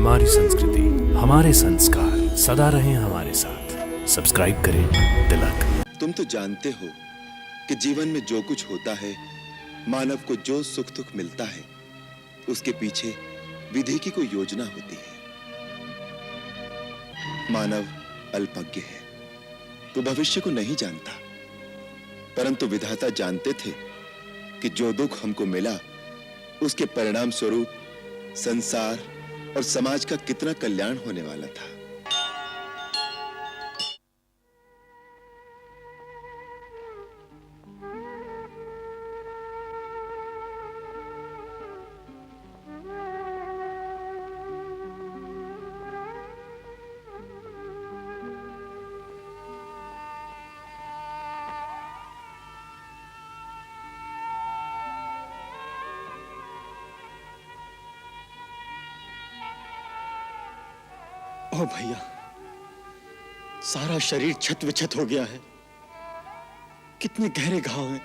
हमारी संस्कृति, हमारे संस्कार सदा रहें हमारे साथ। सब्सक्राइब करें तिलक। तुम तो जानते हो कि जीवन में जो कुछ होता है, मानव को जो सुख दुख मिलता है, उसके पीछे विधि की कोई योजना होती है। मानव अल्पज्ञ है, वो भविष्य को नहीं जानता, परंतु विधाता जानते थे कि जो दुख हमको मिला, उसके परिणाम स्वरूप संसार और समाज का कितना कल्याण होने वाला था। ओ भैया, सारा शरीर छत विछत हो गया है। कितने गहरे घाव हैं।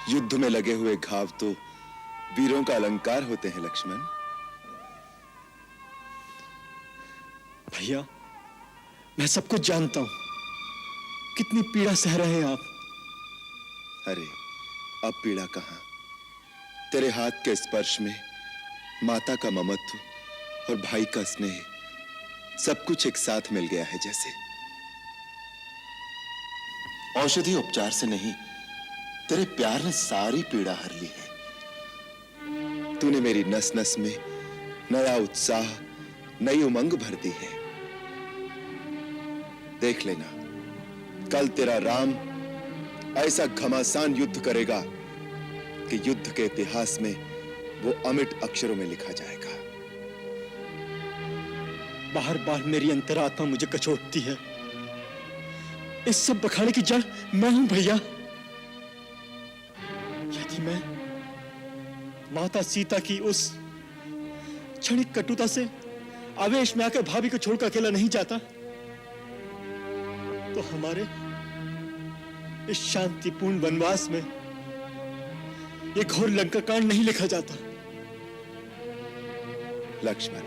युद्ध में लगे हुए घाव तो वीरों का अलंकार होते हैं लक्ष्मण। भैया, मैं सब कुछ जानता हूं। कितनी पीड़ा सह रहे हैं आप। अरे, अब पीड़ा कहां? तेरे हाथ के स्पर्श में माता का ममत्व और भाई का स्नेह सब कुछ एक साथ मिल गया है। जैसे औषधि उपचार से नहीं, तेरे प्यार ने सारी पीड़ा हर ली है। तूने मेरी नस नस में नया उत्साह, नई उमंग भर दी है। देख लेना, कल तेरा राम ऐसा घमासान युद्ध करेगा कि युद्ध के इतिहास में वो अमिट अक्षरों में लिखा जाएगा। बार बार मेरी अंतरात्मा मुझे कचोटती है। इस सब बखाने की जड़ मैं हूं भैया। यदि मैं माता सीता की उस क्षणिक कटुता से आवेश में आकर भाभी को छोड़कर अकेला नहीं जाता, तो हमारे इस शांतिपूर्ण वनवास में यह घोर लंका कांड नहीं लिखा जाता। लक्ष्मण,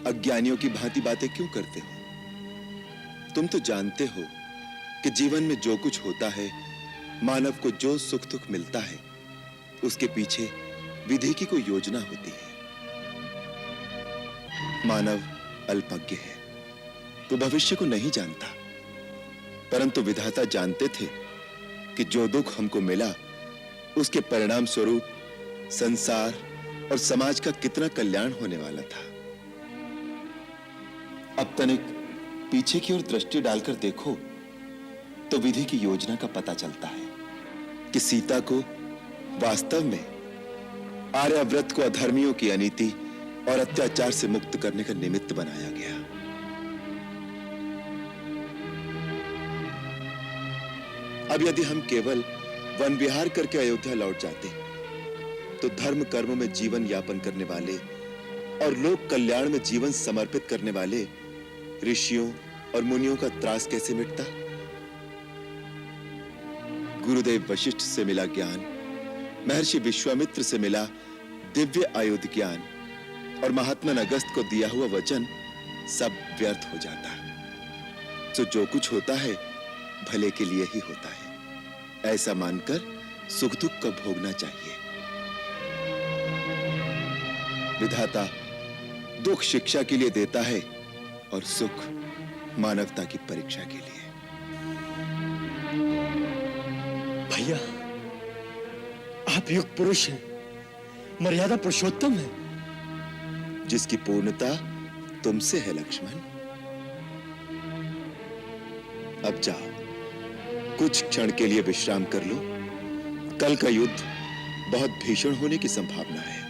अज्ञानियों की भांति बातें क्यों करते हो? तुम तो जानते हो कि जीवन में जो कुछ होता है, मानव को जो सुख दुख मिलता है, उसके पीछे विधि की कोई योजना होती है। मानव अल्पज्ञ है, वो भविष्य को नहीं जानता, परंतु विधाता जानते थे कि जो दुख हमको मिला, उसके परिणाम स्वरूप संसार और समाज का कितना कल्याण होने वाला था। अब तनिक पीछे की ओर दृष्टि डालकर देखो तो विधि की योजना का पता चलता है कि सीता को वास्तव में आर्याव्रत को अधर्मियों की अनीति और अत्याचार से मुक्त करने का निमित्त बनाया गया। अब यदि हम केवल वन विहार करके अयोध्या लौट जाते तो धर्म कर्म में जीवन यापन करने वाले और लोक कल्याण में जीवन समर्पित करने वाले ऋषियों और मुनियों का त्रास कैसे मिटता? गुरुदेव वशिष्ठ से मिला ज्ञान, महर्षि विश्वामित्र से मिला दिव्य आयुध ज्ञान और महात्मा अगस्त को दिया हुआ वचन सब व्यर्थ हो जाता। तो जो कुछ होता है भले के लिए ही होता है, ऐसा मानकर सुख दुख का भोगना चाहिए। विधाता दुख शिक्षा के लिए देता है और सुख मानवता की परीक्षा के लिए। भैया, आप युग पुरुष हैं, मर्यादा पुरुषोत्तम है। जिसकी पूर्णता तुमसे है लक्ष्मण। अब जाओ, कुछ क्षण के लिए विश्राम कर लो। कल का युद्ध बहुत भीषण होने की संभावना है।